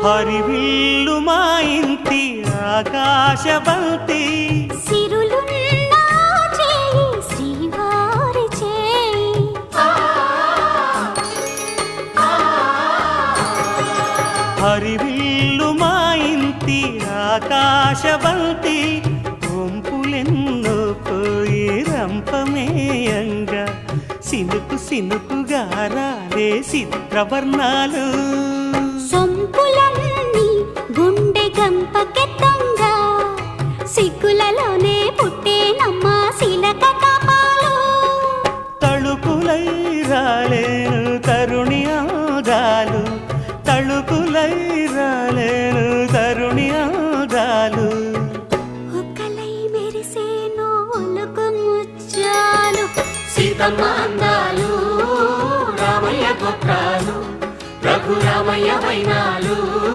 హరివిల్లు మా ఇంటి ఆకాశబంతి సిరులున్న చేయి శ్రీవారి చేయి హరివిల్లు మా ఇంటి ఆకాశబంతి వంపులెన్నో పోయి రంపమేయంగా సినుకు సినుకుగా రాలే చిత్రవర్ణాలు సొంపులన్నీ గుండె గంపకెత్తంగా సిగ్గులలోనే పుట్టేనమ్మ శిలక కపాలు తళుకులై రాలేను తరుణి ఆదాలు తళుకులై రాలేను తరుణి ఆదాలు ఒక్కలై మెరిసేను ఒలుకు ముచ్చాలు సీతమ్మ అందాలు రామయ్య గోత్రాలు రఘురామయ్య వైనాలు